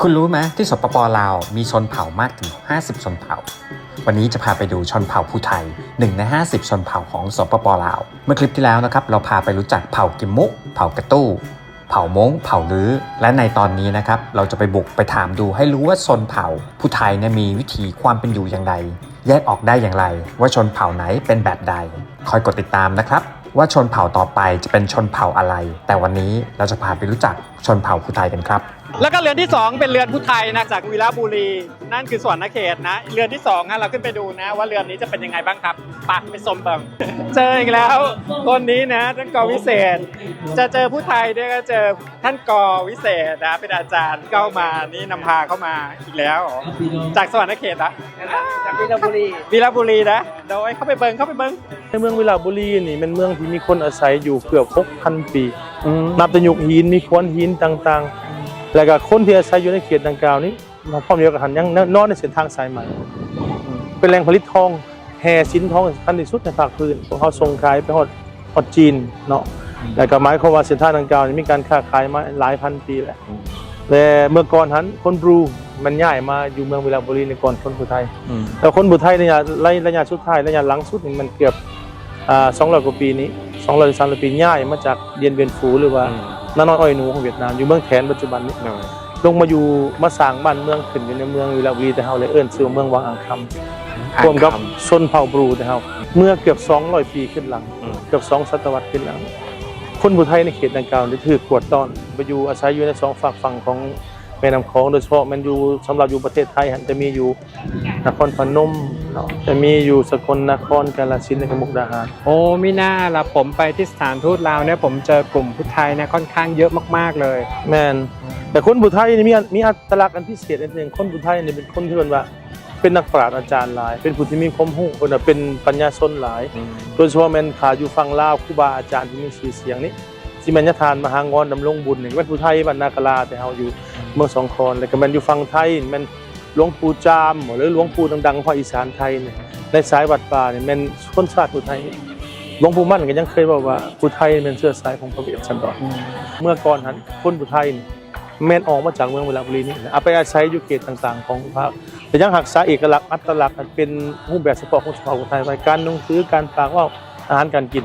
คุณรู้ไหมที่สปป.ลาวมีชนเผ่ามากถึง50ชนเผ่าวันนี้จะพาไปดูชนเผ่าภูไทย1ใน50ชนเผ่าของสปป.ลาวเมื่อคลิปที่แล้วนะครับเราพาไปรู้จักเผ่ากิมมุเผ่ากระตู้เผ่ามงเผ่าลื้อและในตอนนี้นะครับเราจะไปบุกไปถามดูให้รู้ว่าชนเผ่าภูไทยมีวิถีความเป็นอยู่อย่างไรแยกออกได้อย่างไรว่าชนเผ่าไหนเป็นแบบใดคอยกดติดตามนะครับว่าชนเผ่าต่อไปจะเป็นชนเผ่าอะไรแต่วันนี้เราจะพาไปรู้จักชนเผ่าภูไทยกันครับแล้วก็เรือนที่2เป็นเรือนภูไทยนะจากวีระบุรีนั่นคือสวรรณเขตนะเรือนที่2เราขึ้นไปดูนะว่าเรือนนี้จะเป็นยังไงบ้างครับไปชมเบิ่งเจออีกแล้วคนนี้นะท่านก.วิเศษจะเจอภูไทยด้วยก็เจอท่านก.วิเศษนะเป็นอาจารย์เข้ามานี่นำพาเข้ามาอีกแล้วจากสวรรณเขตนะจากวีระบุรีนะโดยเข้าไปเบิ่งในเมืองวีระบุรีนี่เป็นเมืองที่มีคนอาศัยอยู่เกือบ 6,000 ปีนับแต่ยุคหินมีโขดหินต่างๆแล้วก็คนที่อาศัยอยู่ในเขตดังกล่าวนี้พร้อมเดียวกับหันยังนอนในเส้นทางสายไหมเป็นแหล่งผลิตทองแห่สินทองสำคัญที่สุดในภาคพื้นพวกเขาส่งขายไปฮอดจีนเนาะแล้วก็หมายความว่าเส้นทางดังกล่าวนี้มีการค้าขายมาหลายพันปีแล้วแต่เมื่อก่อนหันคนบรูมันย้ายมาอยู่เมืองวีระบุรีในก่อนคนภูไทยแต่คนภูไทยเนี่ยระยะสุดท้ายระยะหลังสุดนี่มันเกือบ200 กว่าปีนี้200-300 ปีย้ายมาจากเดียนเวียนฟูหรือว่านาน้อยอ้อยหนูของเวียดนามอยู่เมืองแถนปัจจุบันนี้ลงมาอยู่มาสร้างบ้านเมืองขึ้นอยู่ในเมืองวีระบุรีแต่เฮาเลยเอิ้นชื่อเมืองวังอ่างคำรวมกับชนเผ่าบรูแต่เฮาเมื่อเกือบ200 ปีขึ้นหลังเกือบ2 ศตวรรษขึ้นหลังคนภูไทยในเขตดังกล่าวได้ถือกวดต้อนไปอยู่อาศัยอยู่ใน2ฝั่งของแม่น้ำคลองโดยเฉพาะมันอยู่สำหรับอยู่ประเทศไทยจะมีอยู่นครพนมจะมีอยู่สกลนครกาฬสินธุ์และมุกดาหารโอ้มิน่าล่ะผมไปที่สถานทูตลาวเนี่ยผมเจอกลุ่มภูไทยเนี่ยค่อนข้างเยอะมากๆเลยแม่นแต่คนภูไทยนี่มีอัตลักษณ์อันพิเศษอันหนึ่งคนภูไทยนี่เป็นคนที่ว่าเป็นนักปราชญ์อาจารย์หลายเป็นผู้ที่มีความรู้เป็นปัญญาชนหลายโดยเฉพาะแม่นขาอยู่ฝั่งลาวครูบาอาจารย์ที่มีชื่อเสียงนี้สิแม่นยทานมหางอนดำรงบุญนี่เป็นผู้ไทยบ้านนากะลาแต่เฮาอยู่เมืองสองคอนแล้วก็แม่นอยู่ฝั่งไทยแม่นหลวงปู่จามหรือหลวงปู่ดังๆภาคอีสานไทยนี่ในสายวัดป่านี่แม่นคนชาติภูไทยหลวงปู่มั่นก็ยังเคยบอกว่าภูไทยเป็นเชื้อสายของพระเวสสันดรเมื่อก่อนหันคนภูไทยแม่นออกมาจากเมืองวีระบุรีนี่เอาไปอาศัยอยู่เขตต่างๆของภาคแต่ยังรักษาเอกลักษณ์อัตลักษณ์เป็นรูปแบบเฉพาะของชาวภูไทยไว้การนุ่งถือการปากว่าอาหารการกิน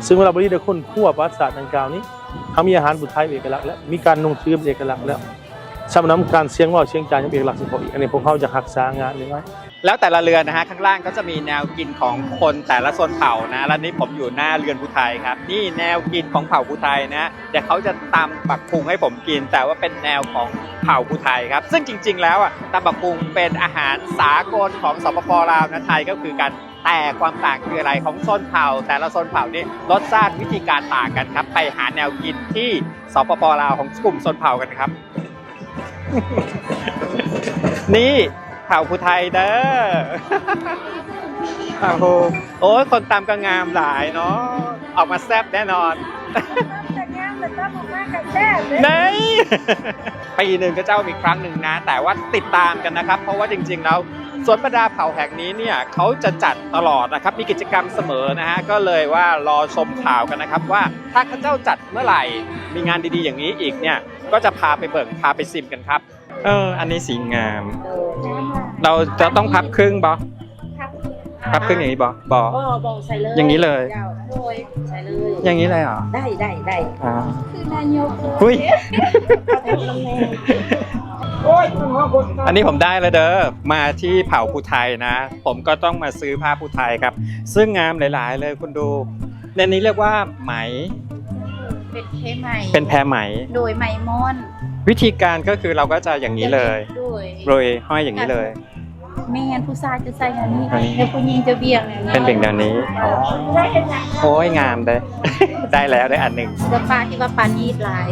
ซึ่งวีระบุรีได้ค้นคว้าประวัติศาสตร์ดังกล่าวนี้เขามีอาหารภูไทยเอกลักษณ์และมีการนุ่งถือเป็นเอกลักษณ์แล้วสำหรับการเสียงว่าเสียงจานยังเป็นเอกลักษณ์เฉพาะอีกอันนี้พวกเขาจะรักษางานนี้ไว้แล้วแต่ละเรือนนะฮะข้างล่างก็จะมีแนวกินของคนแต่ละชนเผ่านะแล้วนี้ผมอยู่หน้าเรือนภูไทยครับนี่แนวกินของเผ่าภูไทยนะเดี๋ยวเขาจะตำบักพุงให้ผมกินแต่ว่าเป็นแนวของเผ่าภูไทยครับซึ่งจริงๆแล้วตำบักพุงเป็นอาหารสากลของสปป.ลาวนะไทยก็คือกันแต่ความต่างคืออะไรของชนเผ่าแต่ละชนเผ่านี่รสชาติวิธีการต่างกันครับไปหาแนวกินที่สปป.ลาวของกลุ่มชนเผ่ากันครับ นี่เผ่าภูไทยเด้อโอ้ยคนตามก็งามหลายเนาะออกมาแซ่บแน่นอนนี่ปีหนึ่งก็เจ้ามีครั้งหนึ่งนะแต่ว่าติดตามกันนะครับเพราะว่าจริงๆแล้วสวนประดาเผ่าแห่งนี้เนี่ยเขาจะจัดตลอดนะครับมีกิจกรรมเสมอนะฮะก็เลยว่ารอชมข่าวกันนะครับว่าถ้าข้าเจ้าจัดเมื่อไหร่มีงานดีๆอย่างนี้อีกเนี่ยก็จะพาไปเบิ่งพาไปซิมกันครับอันนี้สีงามเราจะต้องพับครึ่งบอพับครึ่งอย่างนี้บอใส่เลยอย่างนี้เลยใส่เลยอย่างนี้เลยเหรอได้คือนายกอุ้ยอันนี้ผมได้แล้วเด้อมาที่เผ่าภูไทยนะผมก็ต้องมาซื้อผ้าภูไทยครับซึ่งงามหลายๆเลยคุณดูในนี้เรียกว่าไหมเป็นแพรไหมโดยไหมม่อนวิธีการก็คือเราก็จะอย่างนี้เลยโรยห้อยอย่างนี้เลยแม่ผู้ชายจะใส่อย่างนี้แล้วผู้หญิงจะเบี่ยงอย่างนี้เป็นเบี่ยงแบบนี้โอ้ยงามเลยได้แล้วได้อันหนึ่งจะปลาที่ว่าปลานีดลาย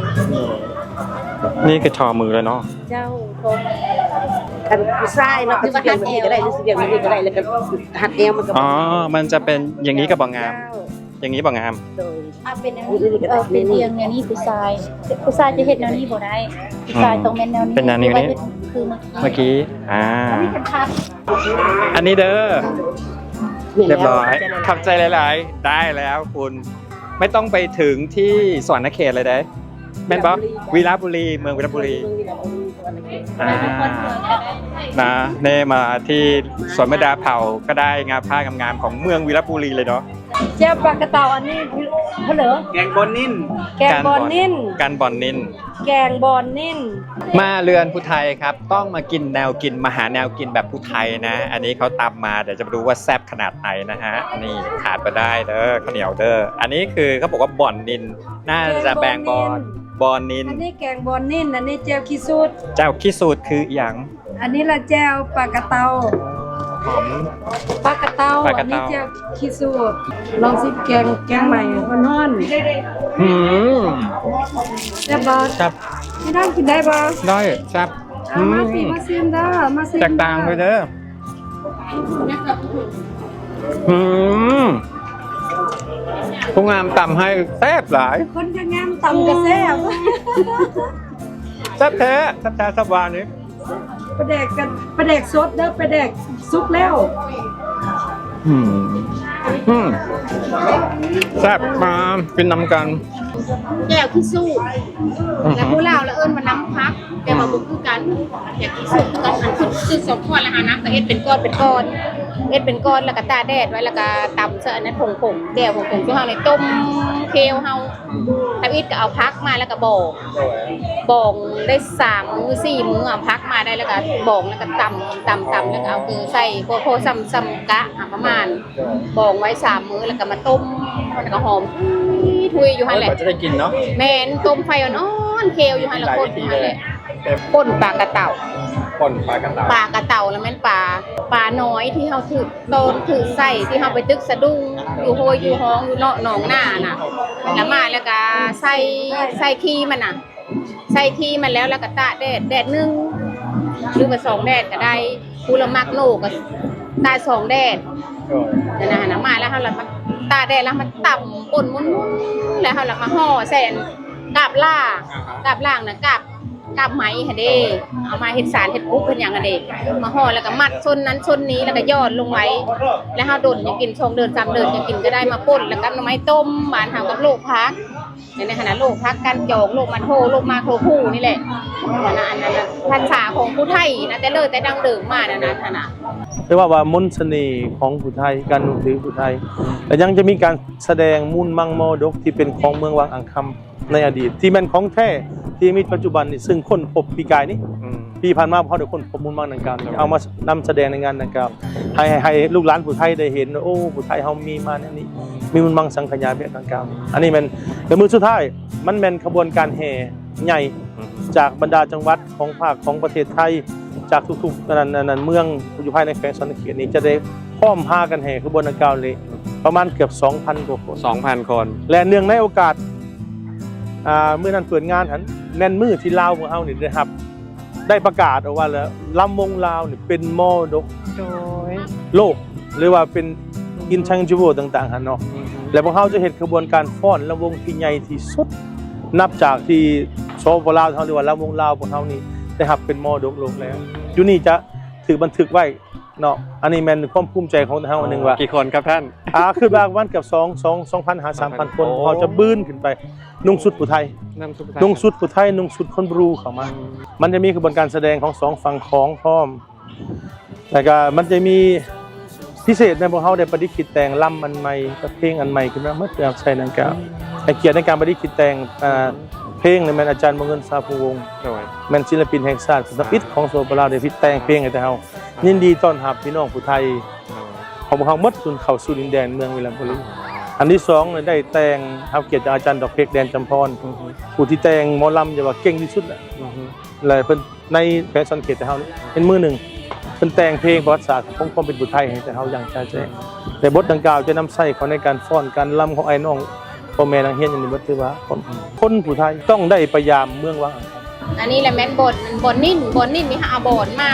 นี่คือทอมือแล้วเนาะเจ้าทอมือกันผู้ชายเนาะคือว่าหัดเอวก็ได้หรือเบี่ยงนี้ก็ได้แล้วก็หัดเอวมันก็มันจะเป็นอย่างนี้กับบ่งามอย่างนี้บ่งามเป็นเป็นเอียงแนวนี้ผู้ชายจะเห็นแนวนี้บ่ได้ผู้ชายต้องเป็นแนวนี้เป็นแนวนี้คือเมื่อกี้อันนี้เด้อเรียบร้อยขอบใจหลายๆได้แล้วคุณไม่ต้องไปถึงที่สวรรณเขตเลยได้แม่นบ๊อบวีระบุรีเมืองวีระบุรี อนเขต อ่านะเน่มาที่สวนแม่ดาเผาก็ได้งานผ้างามๆของเมืองวีรบุรีเลยเนาะ เจ้าปลากระเต่าอันนี้เหรอ แกงบอนนิน แกงบอนนิ่น การบอนนิน แกงบอนนิ่น มาเรือนผู้ไทยครับต้องมากินแนวกินมาหาแนวกินแบบผู้ไทยนะ อันนี้เขาตำมาเดี๋ยวจะมาดูว่าแซ่บขนาดไหนนะฮะนี่ขาดไปได้เด้อข้าวเหนียวเด้ออันนี้คือเขาบอกว่าบอนนินน่าจะแบงบอนนิน อันนี้แกงบอนนิ่นอันนี้เจ้าขี้สูตร เจ้าขี้สูตรคืออย่าง อันนี้ละแจ้วปลากระเต่า หอม ปลากระเต่า ปลาก อั ระ น เต่า นี้เจ้าขี้สูตรลองสิแกงใหม่ฮ้อน หืม ๆได้บ่ ครับ ไม่ได้กินได้บ่ ได้ครับ เอามาสิมาซิมเด้อมาซิม แตกต่างเลยเด้อหืมผู้งามตำให้แซ่บหลาย คนจะงามตำกระแซ่บ แซ่บแท้แซ่บแท้แซ่บหวานนี้ ปลาแดกกันปลาแดกสดเด้อปลาแดกสุกแล้ว อืมแซ่บมากินนำกัน แก้วขี้สู้แล้วผู้เล่าแล้วเอิ้นมาน้ำพักแต่มาบุกคือกันแก้วขี้สู้กันอันคือสองก้อนแล้วหาน้ำก็เอ็ดเป็นก้อนเป็นก้อนเอ็ดเป็นก้อนแล้วก็ตาแดดไว้แล้วก็ตำเสื้ออันนั้นผงแก้วผงที่เฮาเลยต้มเคลเฮาทำอิดก็เอาพักมาแล้วก็บอกได้3 มื้อ 4 มื้อเอาพักมาได้แล้วก็บอกแล้วก็ตำแล้วก็เอาคือใส่โคซ้ำกะประมาณบอกไว้3 มื้อแล้วก็มาต้มแล้วก็หอมทุยอยู่หั่นแหละ จะได้กินเนาะ แม่นต้มไฟอ่อนๆเคลอยู่หั่นละคนอยู่หั่นแหละป่นปลากระเต่า ป่นปลากระเต่า ปลากระเต่าแล้วแม่นปลาน้อยที่เฮาถือโตนถือใส่ที่เฮาไปตึกสะดุ้งอยู่โฮยอยู่ห้องอยู่เนาะหนองหน้าน่ะแล้วมาแล้วก็ใส่ขี้มันน่ะใส่ขี้มันแล้วก็ตากแดดนึงหรือว่า2 แดดก็ได้ผู้ละมักโลก็ตาก2 แดดนั่นน่ะนะมาแล้วเฮาละมาตากแดดแล้วมันต่ำป่นมุนๆแล้วเฮาละมาห่อใส่กาบล่างน่ะกาบไหมค่ะเด้เอามาเฮ็ดสารเฮ็ดปุ๊บเป็นหยังอะเด้มาห่อแล้วก็มัดชนนั้นชนนี้แล้วก็ยอดลงไว้แล้วเฮาดนยังกิน2 เดือน 3 เดือนยังกินก็ได้มาป่นแล้วก็หน่อไม้ต้มหวานเฮากับโลกพักในขณะโลกพักกันจองโลกมันโทโลกมาโทผู้นี่แหละอันนั้นภาษาของผู้ไทยนะแต่เลยแต่ดังเดิมมานั่นน่ะ เรียกว่ามนต์เสน่ห์ของผู้ไทยการนุ่งถือผู้ไทยและยังจะมีการแสดงมูลมังมรดกที่เป็นของเมืองวังอังคำในอดีตที่แม่นของแท้ที่มีปัจจุบันนี่ซึ่งคนพบปีกายนี้ปีผ่านมาเขาได้คนพบมูลมังดังกล่าวเอามานำแสดงในงานดังกล่าวให้ลูกหลานผู้ไทยได้เห็นว่าโอ้ผู้ไทยเฮามีมาเนี่ยนี่มีมูลมังสังขยาแบบดังกล่าวอันนี้มันแต่มือสุดท้ายมันแม่นขบวนการแห่ใหญ่จากบรรดาจังหวัดของภาคของประเทศไทยจากทุกๆนั้นเมืองอยู่ภายในแขวงสนเขตนี้จะได้พร้อมพากันแห่ขบวนดังกล่าวเลยประมาณเกือบ 2,000 กว่าคน 2,000 คน และเนื่องในโอกาสเมื่อนั้นเปิดงานหันแม่นมือที่ลาวของเฮานี่ได้ประกาศออกว่าแล้วลำวงลาวนี่เป็นมรดกโลกหรือว่าเป็นอินทังจิโวต่างๆหันเนาะและพวกเฮาจะเห็นขบวนการฟ้อนลำวงที่ใหญ่ที่สุดนับจากที่สปปลาวเฮาหรือว่าลำวงลาวพวกเฮานี่ได้รับเป็นมรดกโลกแล้วอยู่นี่จะถูกบันทึกไว้เนาะอันนี้แม่นความภูมิใจของเฮาอันนึงว่า กี่คนครับท่าน คือประมาณเกือบ2,000 หา 3,000 คนเขาจะบื้นขึ้นไปนุ่งสุดผู้ไทยนุ่งสุดผู้ไทยนุ่งสุดคนบรูเข้ามามันจะมีกระบวนการแสดงของ2ฝั่งของพร้อมแล้วก็มันจะมีพิเศษในพวกเขาได้ประดิษฐ์คิดแต่งลำอันใหม่กับเพลงอันใหม่ขึ้นมาเมื่อเดือนใช่นั่นก็ให้เกียรติในการประดิษฐ์คิดแต่งเพลงในแม่นอาจารย์มงคลสาภูวงศ์แม่นศิลปินแห่งชาติสปิตของโซปราได้พิดแต่งเพลงให้แต่เฮายินดีต้อนรับพี่น้องผู้ไทยของพวกเขาหมดจนเข้าสู่ดินแดนเมืองวีรบุรีอันที่2เนี่ยได้แต่งเฮาเกียรติจากอาจารย์ดอกเพกแดนจำพรผู้ที่แต่งหมอลำจะว่าเก่งที่สุดแหละเลยเพิ่นในแขวงสนเขตแต่เฮานี่เป็นมือหนึ่งเพิ่นแต่งเพลงประวัติศาสตร์ของความเป็นผู้ไทยให้แต่เฮาอย่างชัดเจนในบทดังกล่าวจะนำใช้เขาในการฟ้อนการลำของไอ้น้องพ่อแม่นางเฮียนอย่างนี้บ่ถือว่าคนผู้ไทยต้องได้พยายามเมืองวัง อันนี้แหละแม่นบนนิ่นมีหาบอนม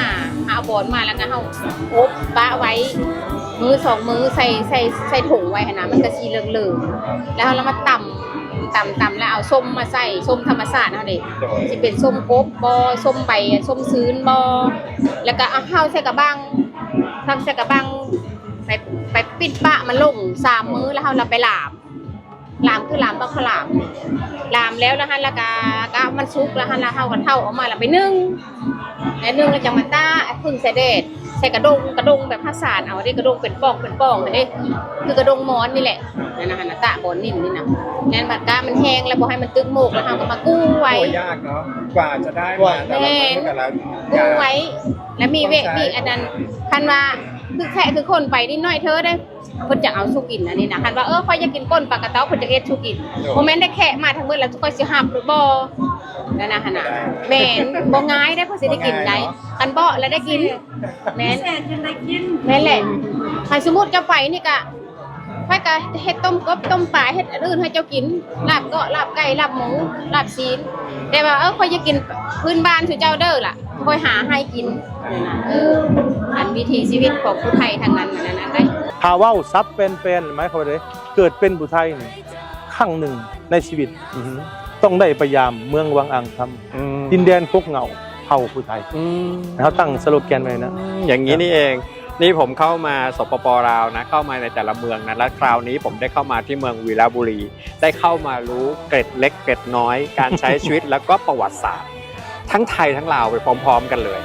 าแล้วก็เฮาอบปะไว้มือ2 มือใส่ถุงไว้หั่นน่ะมันก็สิเหลืองๆแล้วเรามาตำแล้วเอาส้มมาใส่ส้มธรรมชาติเฮาเด้สิเป็นส้มกบบ่ส้มใบส้มซื้นบ่แล้วก็เอาเฮาใส่กระบังทำใส่กระบังไปปิดปะมันลง3 มื้อแล้วเฮาไปหลาม ลามคือลามต้องขลามลามแล้วนะฮะแล้วก็มันซุกแล้วฮะแล้วเฮากันเท่าออกมาแล้วไปนึ่งแล้วนึ่งแล้วจังมาต้าพึ่งใส่เด็ดใส่กระดงแบบภาษาเอาได้กระดงเป็นป้องเลยเด้คือกระดงมอนนี่แหละนั่นนะฮะตะบอนนิ่มนี่นะนั่นบัดก้ามันแห้งแล้วบ่ให้มันตึกโมกแล้วเฮาก็มากู้ไว้ ยากเนาะกว่าจะได้มาแต่ละคนแต่ละ กู้ไว้แล้วมีอันนั้นคันว่าคือแค่คือคนไปนิดหน่อยเธอได้เพิ่นจะเอาสุกินอันนี้นะคันว่าค่อยอยากกินก้นปลากระเต้าเพิ่นจะเอ็ดสุกินโมเมนต์ได้แค่มาทั้งมื้อแล้วค่อยสิหับหรือบ่นั่นน่ะหั่นน่ะแม่นบ่ง่ายได้เพิ่นสิได้กินได้คันบ่แล้วได้กินแม่นแม่นแหละคันสมมุติจะไปนี่ก็ไปก็เฮ็ดต้มกบต้มปลาเฮ็ดอันอื่นให้เจ้ากินลาบก็ลาบไก่ลาบหมูลาบซีนแต่ว่าค่อยอยากกินพื้นบ้านสุเจ้าเด้อล่ะค่อยหาให้กินนั่นน่ะอันวิถีชีวิตของผู้ไทยทางนั้นนั่นน่ะได้ ถ้าเว้าซับเป็นหมายความว่าไดเกิดเป็นผู้ไทยนี่ครั้งหนึ่งในชีวิตต้องได้พยายามเมืองวังอ่างคำดินแดนกกเหงาเผ่าผู้ไทยเขาตั้งสโลแกนไว้นะ อย่างนี้นี่เองนี่ผมเข้ามาสปป.ลาวนะเข้ามาในแต่ละเมืองนะแล้วคราวนี้ผมได้เข้ามาที่เมืองวีระบุรีได้เข้ามารู้เกร็ดเล็กเกร็ดน้อยการใช้ชีวิตแล้วก็ประวัติศาสตร์ทั้งไทยทั้งลาวไปพร้อมๆกันเลย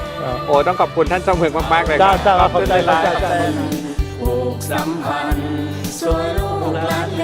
โอ้ต้องขอบคุณท่านเจ้าเมืองมากๆเลยครับ จ้าขอบใจ หลายๆ จ้า ผูกสัมพันธ์สู่ลูกหลานเล